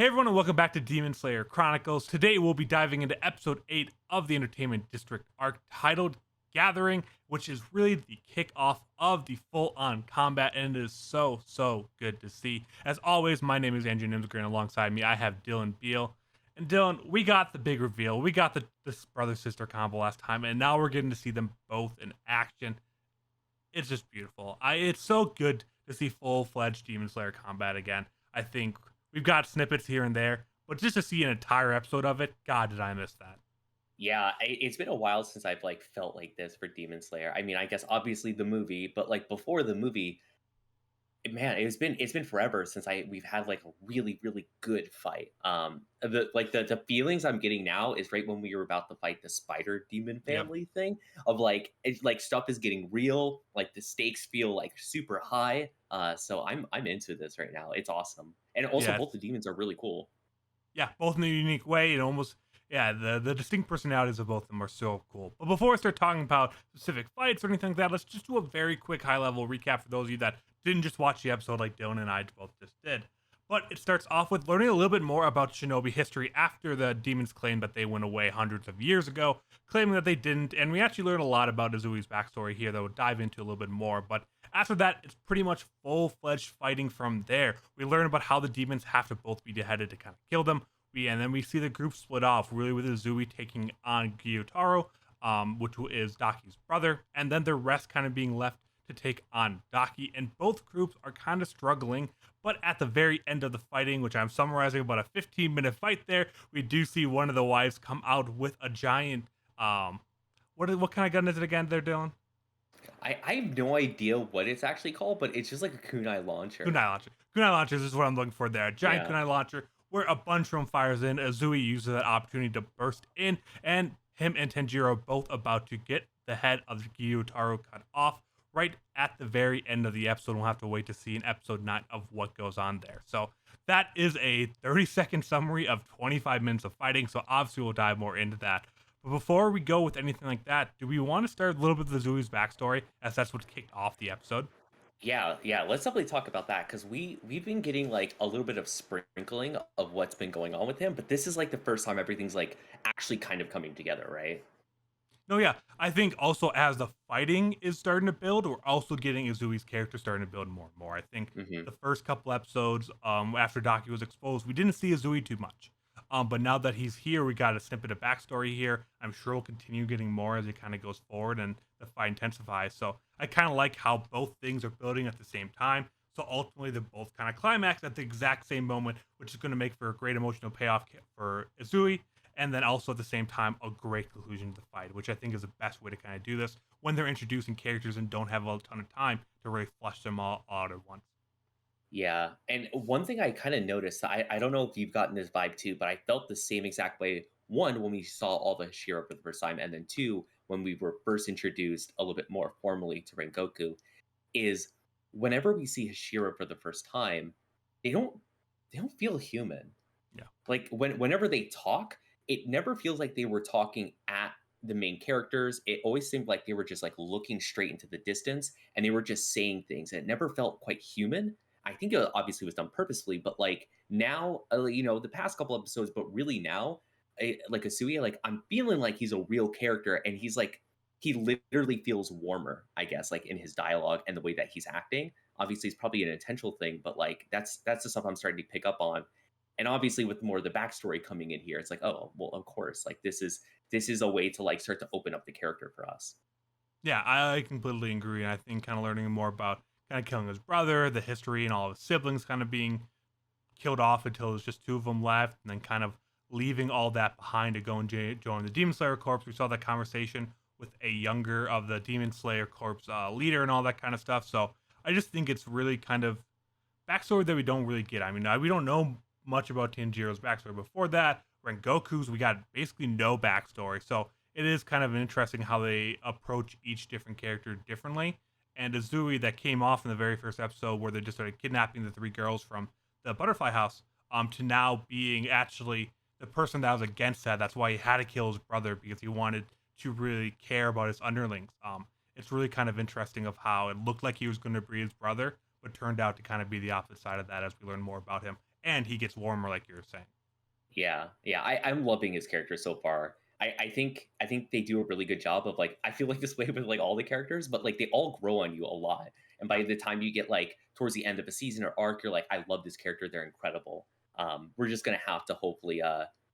Hey everyone, and welcome back to Demon Slayer Chronicles. Today we'll be diving into episode 8 of the Entertainment District arc titled Gathering, which is really the kickoff of the full-on combat, and it is so good to see. As always, my name is Andrew Nimsgren. Alongside me, I have Dylan Beal. And Dylan, we got the big reveal. We got this brother-sister combo last time, and now we're getting to see them both in action. It's just beautiful. It's so good to see full-fledged Demon Slayer combat again. I think we've got snippets here and there, but just to see an entire episode of it, God, did I miss that. Yeah, it's been a while since I've felt like this for Demon Slayer. I mean, I guess obviously the movie, but before the movie, man, it's been forever since we've had like a really good fight. The feelings I'm getting now is right when we were about to fight the Spider Demon Yep. family thing of like stuff is getting real, like the stakes feel like super high. So I'm into this right now. It's awesome, and also Yeah, both the demons are really cool. yeah, both in a unique way and almost yeah, the distinct personalities of both of them are so cool. But before I start talking about specific fights or anything like that, let's just do a very quick high level recap for those of you that didn't just watch the episode like Dylan and I both just did. But it starts off with learning a little bit more about shinobi history after the demons claimed that they went away hundreds of years ago, claiming that they didn't, and we actually learn a lot about Izui's backstory here that we'll dive into a little bit more. But after that, it's pretty much full-fledged fighting from there. We learn about how the demons have to both be beheaded to kind of kill them, and then we see the group split off, really with Izui taking on Gyutaro, which is Daki's brother, and then the rest kind of being left to take on Daki. And both groups are kind of struggling, but at the very end of the fighting, which I'm summarizing about a 15-minute fight there, we do see one of the wives come out with a giant, what kind of gun is it again they're doing? I have no idea what it's actually called, but it's just like a kunai launcher. Kunai launcher. Kunai launchers is what I'm looking for there. A giant Yeah. kunai launcher where a bunch of them fires in. Azui uses that opportunity to burst in, and him and Tenjiro are both about to get the head of Gyutaro cut off right at the very end of the episode. We'll have to wait to see in episode 9 of what goes on there. So that is a 30-second summary of 25 minutes of fighting. So obviously we'll dive more into that. But before we go with anything like that, do we want to start a little bit of Azui's backstory, as that's what kicked off the episode? Yeah. Let's definitely talk about that because we've been getting like a little bit of sprinkling of what's been going on with him, but this is like the first time everything's like actually kind of coming together, right? No, yeah. I think also as the fighting is starting to build, we're also getting Izui's character starting to build more and more. I think Hmm. the first couple episodes, after Daki was exposed, we didn't see Izui too much. But now that he's here, we got a snippet of backstory here. I'm sure we'll continue getting more as it kind of goes forward and the fight intensifies. So I kind of like how both things are building at the same time. So ultimately, they both kind of climax at the exact same moment, which is going to make for a great emotional payoff for Izui, and then also at the same time a great conclusion to the fight, which I think is the best way to kind of do this when they're introducing characters and don't have a ton of time to really flesh them all out at once. Yeah. And one thing I kind of noticed, I don't know if you've gotten this vibe too, but I felt the same exact way. One, when we saw all the Hashira for the first time, and then two, when we were first introduced a little bit more formally to Rengoku, is whenever we see Hashira for the first time, they don't they don't feel human. Yeah. Like whenever they talk, it never feels like they were talking at the main characters. It always seemed like they were just like looking straight into the distance and they were just saying things. And it never felt quite human. I think it obviously was done purposefully, but like now, the past couple episodes, but really now, like Asuya, like I'm feeling like he's a real character, and he's like he literally feels warmer, I guess, like in his dialogue and the way that he's acting. Obviously, it's probably an intentional thing, but like that's the stuff I'm starting to pick up on. And obviously, with more of the backstory coming in here, it's like, oh, well, of course, like this is a way to like start to open up the character for us. Yeah, I completely agree. And I think kind of learning more about kind of killing his brother, the history, and all of his siblings kind of being killed off until there's just two of them left, and then kind of leaving all that behind to go and join the Demon Slayer Corps. We saw that conversation with a younger of the Demon Slayer Corps leader and all that kind of stuff. So I just think it's really kind of backstory that we don't really get. I mean, we don't know much about Tanjiro's backstory before that. Rengoku's, we got basically no backstory. So it is kind of interesting how they approach each different character differently. And Azui, that came off in the very first episode where they just started kidnapping the three girls from the butterfly house, to now being actually the person that was against that. That's why he had to kill his brother, because he wanted to really care about his underlings. It's really kind of interesting of how it looked like he was going to be his brother, but turned out to kind of be the opposite side of that as we learn more about him and he gets warmer, like you were saying. Yeah, yeah, I'm loving his character so far. I think they do a really good job of like I feel like this way with like all the characters, but like they all grow on you a lot. And Yeah. by the time you get like towards the end of a season or arc, you're like, I love this character, they're incredible. We're just gonna have to hopefully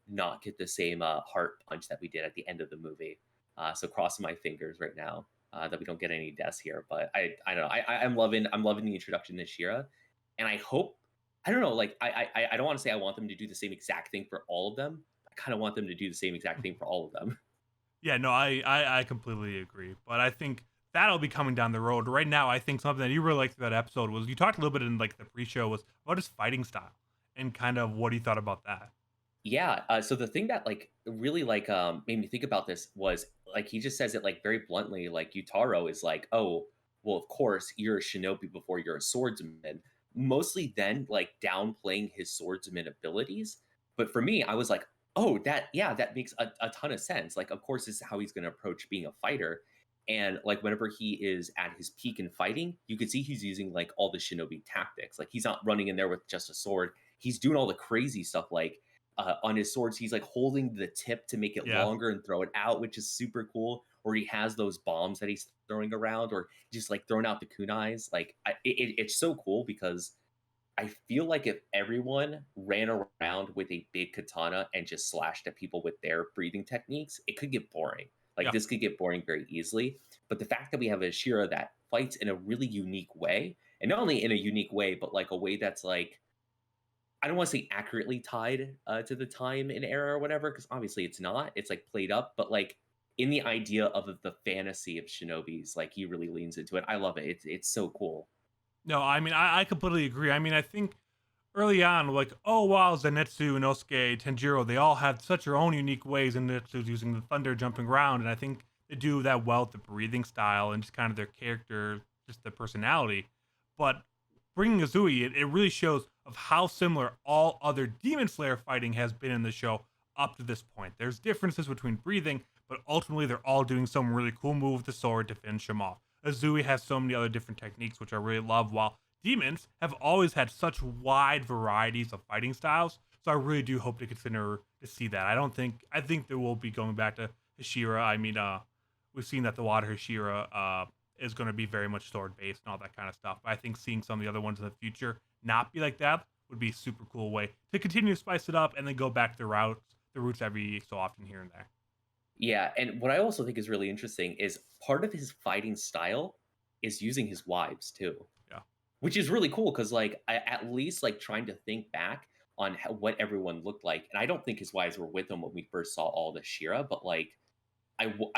not get the same heart punch that we did at the end of the movie. So crossing my fingers right now that we don't get any deaths here. But I don't know. I'm loving the introduction to Shira, and I hope I don't know, like I don't want to say I want them to do the same exact thing for all of them. I kind of want them to do the same exact thing for all of them. Yeah, no, I completely agree. But I think that'll be coming down the road. Right now, I think something that you really liked through that episode was you talked a little bit in like the pre-show was about his fighting style and kind of what he thought about that. Yeah. So the thing that like really like made me think about this was like he just says it like very bluntly. Like Utaro is like, oh, well, of course you're a shinobi before you're a swordsman. Mostly then like downplaying his swordsman abilities. But for me, I was like, oh, that makes a ton of sense. Like, of course, this is how he's going to approach being a fighter. And like whenever he is at his peak in fighting, you could see he's using like all the shinobi tactics. Like he's not running in there with just a sword. He's doing all the crazy stuff like on his swords, he's like holding the tip to make it Yeah. longer and throw it out, which is super cool. Or he has those bombs that he's throwing around, or just like throwing out the kunais. Like it's so cool because I feel like if everyone ran around with a big katana and just slashed at people with their breathing techniques, it could get boring. Like Yeah. this could get boring very easily. But the fact that we have a Shira that fights in a really unique way, and not only in a unique way, but like a way that's like I don't want to say accurately tied to the time and era or whatever, because obviously it's not. It's like played up, but like in the idea of the fantasy of shinobis, like he really leans into it. I love it. It's so cool. No, I mean I completely agree. I mean I think early on, like, oh wow, Zenitsu, Inosuke, Tenjiro, they all had such their own unique ways, and Zenitsu's using the thunder jumping around, and I think they do that well with the breathing style and just kind of their character, just the personality. But bringing Azui, it really shows of how similar all other Demon Slayer fighting has been in the show up to this point. There's differences between breathing, but ultimately they're all doing some really cool move with the sword to finish him off. Azui has so many other different techniques, which I really love, while demons have always had such wide varieties of fighting styles. So I really do hope to consider to see that. I think there will be going back to Hashira. I mean, we've seen that the water Hashira is going to be very much sword based and all that kind of stuff. But I think seeing some of the other ones in the future not be like that would be a super cool way to continue to spice it up and then go back to the roots every so often here and there. Yeah, and what I also think is really interesting is part of his fighting style is using his wives too, Yeah. which is really cool because like at least like trying to think back on what everyone looked like, and I don't think his wives were with him when we first saw all the Shira, but like I w-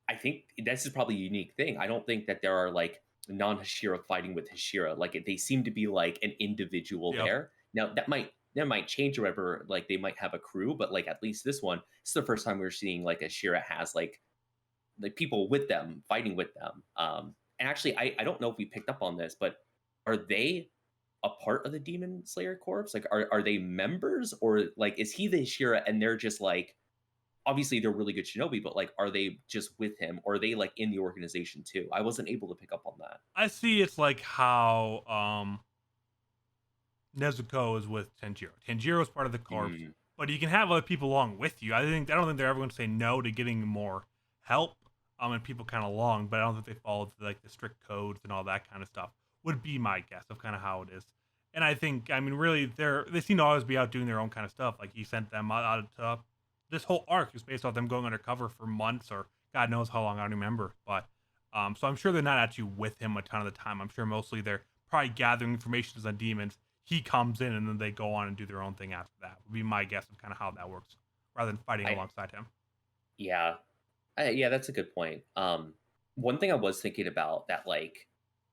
I think this is probably a unique thing. I don't think that there are like non-Hashira fighting with Hashira. Like they seem to be like an individual Yep. there. Now that might change or whatever. Like they might have a crew, but like at least this one, this is the first time we're seeing like Hashira has like people with them fighting with them. And actually, I don't know if we picked up on this, but are they a part of the Demon Slayer Corps? Like, are they members or like is he the Hashira and they're just like obviously they're really good shinobi, but like, are they just with him, or are they like in the organization too? I wasn't able to pick up on that. I see it's like how Nezuko is with Tenjiro. Tenjiro is part of the corpse, Mm, but you can have other people along with you. I don't think they're ever going to say no to getting more help. And people kind of along, but I don't think they follow like the strict codes and all that kind of stuff. Would be my guess of kind of how it is. And I think, I mean, really, they seem to always be out doing their own kind of stuff. Like he sent them out to this whole arc is based off them going undercover for months or God knows how long. I don't remember, but so I'm sure they're not actually with him a ton of the time. I'm sure mostly they're probably gathering information on demons. He comes in and then they go on and do their own thing after that. Would be my guess of kind of how that works, rather than fighting I alongside him. yeah, yeah, that's a good point. One thing I was thinking about that like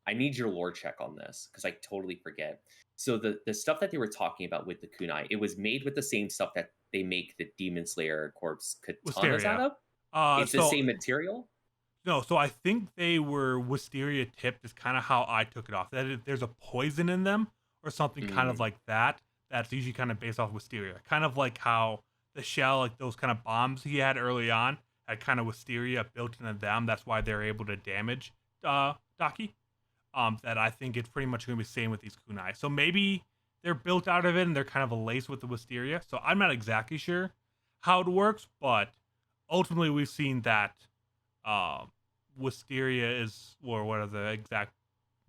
I need your lore check on this because I totally forget. So the stuff that they were talking about with the kunai, it was made with the same stuff that they make the Demon Slayer corpse katanas out Wisteria. of. It's the So same material. no, so I think they were wisteria tipped. Is kind of how I took it off. There's a poison in them or something kind of Mm, like that. That's usually kind of based off wisteria. Kind of like how the shell, like those kind of bombs he had early on, had kind of wisteria built into them. That's why they're able to damage Daki. That I think it's pretty much going to be the same with these kunai. So maybe they're built out of it and they're kind of laced with the wisteria. So I'm not exactly sure how it works, but ultimately we've seen that um, wisteria is, or what are the exact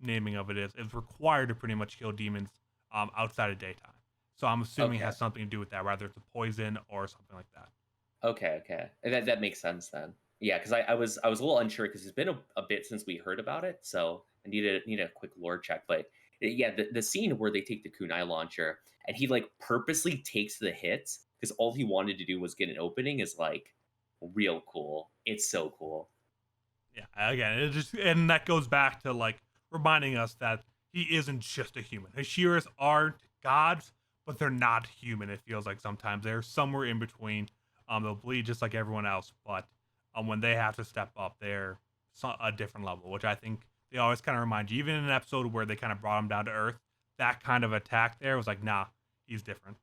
naming of it is required to pretty much kill demons outside of daytime. So I'm assuming it Okay. has something to do with that, whether it's a poison or something like that. Okay, okay. And that makes sense then. Yeah, because I was a little unsure because it's been a bit since we heard about it, so I need a quick lore check. But yeah, the scene where they take the kunai launcher and he like purposely takes the hits because all he wanted to do was get an opening is like real cool. It's so cool. Yeah, again, it just and that goes back to like reminding us that he isn't just a human. Hashiras aren't gods, but they're not human. It feels like sometimes they're somewhere in between. They'll bleed just like everyone else, but when they have to step up, they're a different level, which I think they always kind of remind you. Even in an episode where they kind of brought him down to earth, that kind of attack there was like, nah, he's different.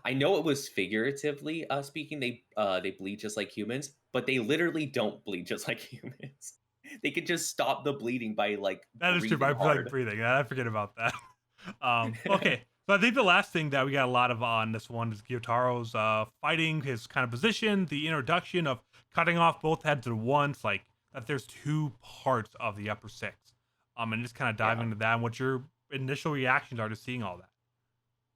I know it was figuratively speaking. They bleed just like humans, but they literally don't bleed just like humans. They could just stop the bleeding by like That is true. breathing By like hard. breathing, I forget about that. Okay, so I think the last thing that we got a lot of on this one is Gyotaro's fighting, his kind of position, the introduction of cutting off both heads at once, like that. There's two parts of the upper six, and just kind of diving Yeah. into that and what your initial reactions are to seeing all that.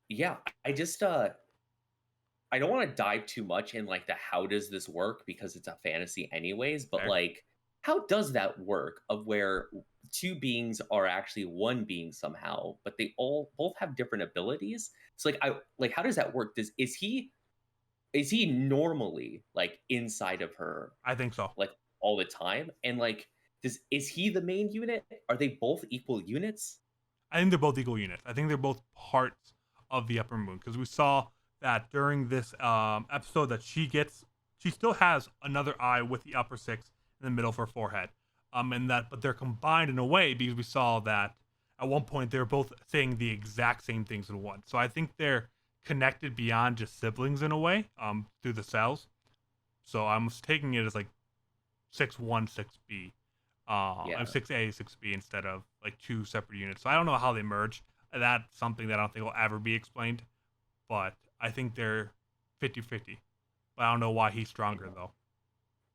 Yeah, I just I don't want to dive too much in like the how does this work because it's a fantasy anyways, but Fair. like how does that work of where two beings are actually one being somehow, but they all both have different abilities? So like I like how does that work? Does is he normally like inside of her I think so. like all the time? And like is he the main unit? Are they both equal units? I think they're both equal units. I think they're both parts of the upper moon because we saw that during this episode that she still has another eye with the upper six in the middle of her forehead. And that, but they're combined in a way because we saw that at one point they were both saying the exact same things in one. So I think they're connected beyond just siblings in a way, through the cells. So I'm taking it as like 6-1, 6B. I'm Yeah. 6A, 6B instead of like two separate units. So I don't know how they merge. That's something that I don't think will ever be explained. But I think they're 50-50. But I don't know why he's stronger though.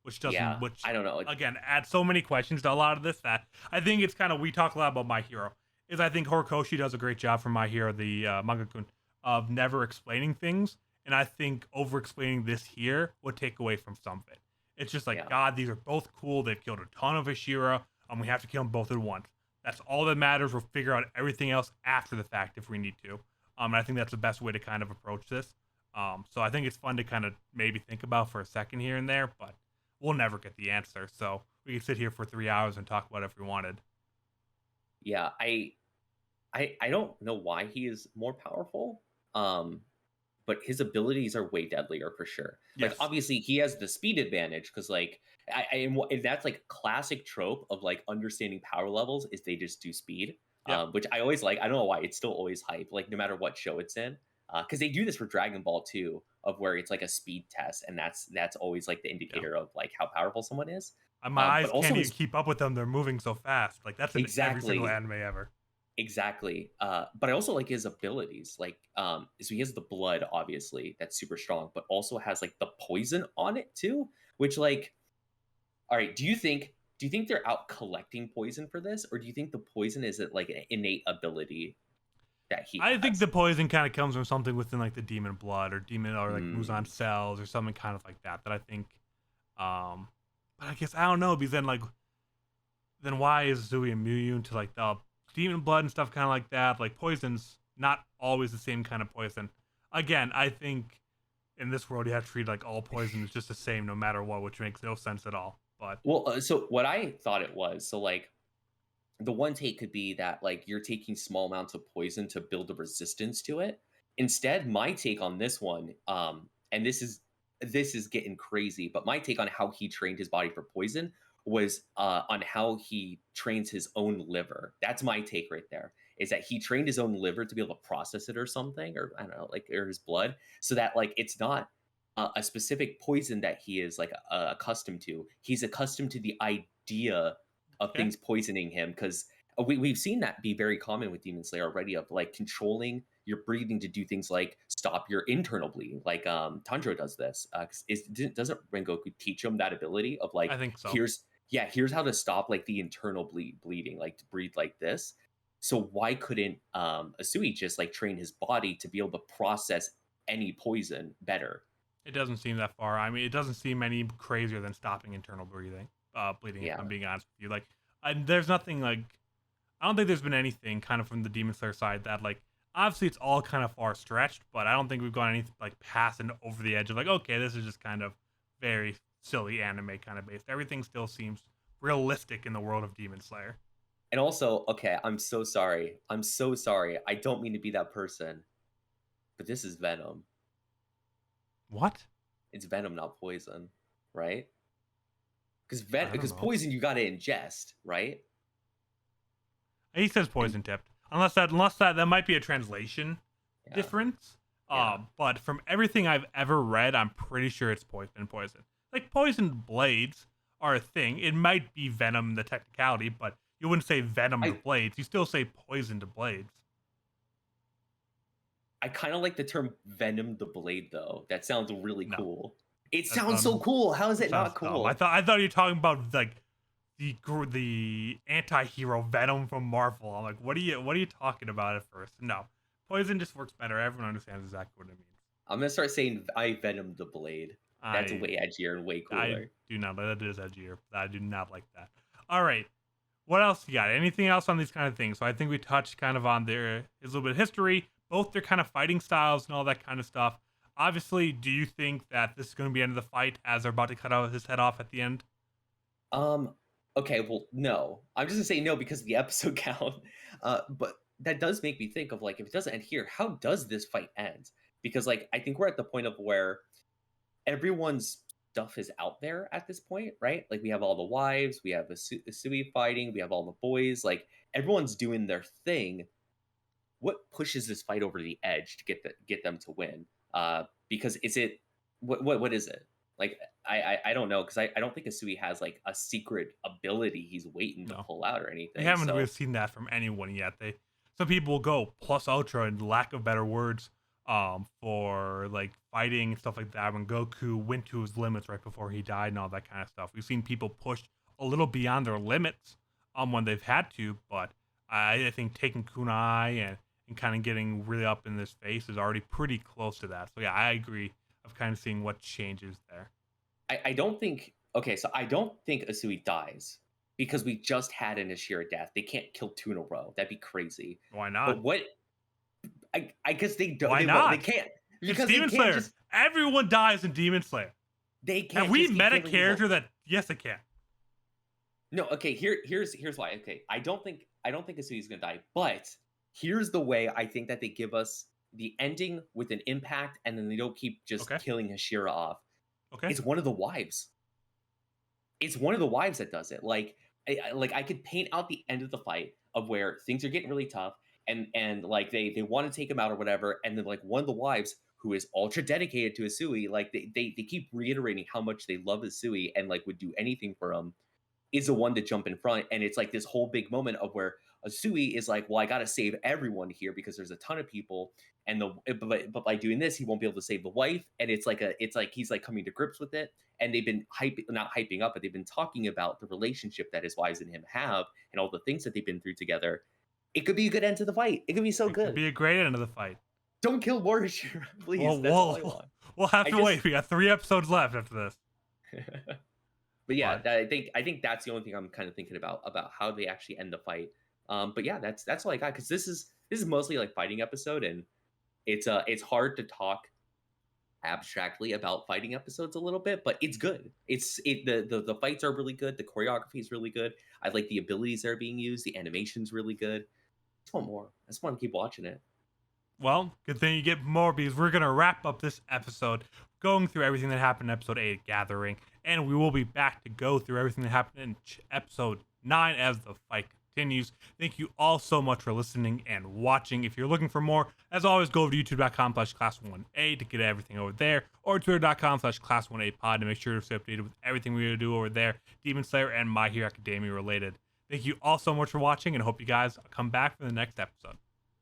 Which doesn't Yeah. which I don't know. again adds so many questions to a lot of this that I think it's kind of we talk a lot about My Hero. Is I think Horikoshi does a great job for My Hero, the manga-kun, of never explaining things. And I think over explaining this here would take away from some of it. It's just like, Yeah. God, these are both cool. They've killed a ton of Ashira, and we have to kill them both at once. That's all that matters. We'll figure out everything else after the fact if we need to. And I think that's the best way to kind of approach this. So I think it's fun to kind of maybe think about for a second here and there, but we'll never get the answer. So we can sit here for 3 hours and talk about it if we wanted. Yeah, I don't know why he is more powerful. Um, but his abilities are way deadlier for sure. Like Yes. obviously he has the speed advantage because like and that's like classic trope of like understanding power levels is they just do speed. Yep. Which I always like. I don't know why it's still always hype, like no matter what show it's in. Because they do this for Dragon Ball too, of where it's like a speed test, and that's always like the Yeah. indicator of like how powerful someone is. My But eyes also can't even his keep up with them. They're moving so fast. Like that's in every single exactly anime ever. Exactly. But I also like his abilities. Like, so he has the blood, obviously, that's super strong, but also has like the poison on it too. Which, like, all right, do you think they're out collecting poison for this, or do you think the poison is it like an innate ability that he I think has? the poison kind of comes from something within like the demon blood or demon or like Muzan Mm, cells or something kind of like that. That I think. Um, but I guess I don't know because then why is Zui immune to like the demon blood and stuff kind of like that? Like poison's not always the same kind of poison. Again, I think in this world you have to treat like all poison is just the same no matter what, which makes no sense at all. But well, so what I thought it was, so like the one take could be that like you're taking small amounts of poison to build a resistance to it. Instead, my take on this one, and this is getting crazy, but my take on how he trained his body for poison was on how he trains his own liver. That's my take right there. Is that he trained his own liver to be able to process it or something, or I don't know, like or his blood, so that like it's not a specific poison that he is like accustomed to. He's accustomed to the idea of okay, things poisoning him because we've seen that be very common with Demon Slayer already of like controlling your breathing to do things like stop your internal bleeding. Like Tanjiro does this. 'Cause doesn't Rengoku teach him that ability of I like think so. here's how to stop like the internal bleeding, like to breathe like this. So why couldn't Asui just like train his body to be able to process any poison better? It doesn't seem that far. I mean, it doesn't seem any crazier than stopping internal bleeding. If I'm Yeah. being honest with you, like, there's nothing like I don't think there's been anything kind of from the Demon Slayer side that like obviously it's all kind of far stretched, but I don't think we've gone anything like past and over the edge of like okay, this is just kind of very silly anime kind of based. Everything still seems realistic in the world of Demon Slayer. And also, okay, I'm so sorry. I'm so sorry. I don't mean to be that person, but this is Venom. What? It's Venom, not poison, right? I don't Because know. poison you gotta ingest, right? He says And poison tipped. Unless that might be a translation yeah, difference. yeah. But from everything I've ever read, I'm pretty sure it's poison. Like poison blades are a thing. It might be venom the technicality, but you wouldn't say venom to I blades. You still say poison to blades. I kind of like the term Venom the Blade though. That sounds really No, cool. It that sounds so sounds cool. How is that it sounds not dumb. I cool? thought I thought you were talking about like the anti-hero Venom from Marvel. I'm like, what are you talking about at first? No, poison just works better. Everyone understands exactly what it means. I'm gonna start saying I Venom the Blade. That's I way edgier and way I cooler. do not. That is edgier. I do not like that. All right. What else you got? Anything else on these kind of things? So I think we touched kind of on their his little bit of history, both their kind of fighting styles and all that kind of stuff. Obviously, do you think that this is going to be the end of the fight as they're about to cut out his head off at the end? Um, okay, well, no. I'm just gonna say no because of the episode count. But that does make me think of like if it doesn't end here, how does this fight end? Because like I think we're at the point of where everyone's stuff is out there at this point, right? Like we have all the wives, we have Asui fighting, we have all the boys, like everyone's doing their thing. What pushes this fight over the edge to get them to win? Because is it what is it? Like I don't know because I don't think Asui has like a secret ability he's waiting to No, pull out or we anything. haven't really So seen that from anyone yet. Some people will go plus ultra and lack of better words, for like fighting and stuff like that. When Goku went to his limits right before he died and all that kind of stuff, we've seen people push a little beyond their limits, when they've had to. But I think taking Kunai and kind of getting really up in this face is already pretty close to that. So yeah, I agree of kind of seeing what changes there. I don't think okay, so I don't think Asui dies because we just had an Ashira death. They can't kill two in a row. That'd be crazy. Why But not? what I guess they don't Why they won't they not? can't It's because they Demon can't Slayer. just Everyone dies in Demon Slayer. they Have can't we just keep met a killing people. character that? Yes, I can. No, okay, here's why. Okay. I don't think Asui's gonna die, but here's the way I think that they give us the ending with an impact and then they don't keep just Okay. killing Hashira off. Okay. It's one of the wives. It's one of the wives that does it. Like, like I could paint out the end of the fight of where things are getting really tough, and like they want to take him out or whatever, and then like one of the wives who is ultra dedicated to Asui, like they keep reiterating how much they love Asui and like would do anything for him, is the one to jump in front. And it's like this whole big moment of where Asui is like, well, I got to save everyone here because there's a ton of people. And but by doing this, he won't be able to save the wife. And it's like he's like coming to grips with it. And they've been not hyping up, but they've been talking about the relationship that his wives and him have and all the things that they've been through together. It could be a good end to the fight. It could be so It could good. be a great end of the fight. Don't kill Morishiro, please. Well, That's all I want. we'll have I to just wait. We got 3 episodes left after this. But yeah, But I think that's the only thing I'm kind of thinking about how they actually end the fight. But yeah, that's all I got because this is mostly like fighting episode, and it's hard to talk abstractly about fighting episodes a little bit, but it's good. The fights are really good. The choreography is really good. I like the abilities that are being used. The animation's really good. I just want more. I just want to keep watching it. well, good thing you get more because we're gonna wrap up this episode going through everything that happened in episode 8, Gathering, and we will be back to go through everything that happened in episode 9 as the fight continues. Thank you all so much for listening and watching. If you're looking for more, as always, go over to youtube.com/class1a to get everything over there, or twitter.com/class1apod to make sure to stay updated with everything we're going to do over there, Demon Slayer and My Hero Academia related. Thank you all so much for watching, and hope you guys come back for the next episode.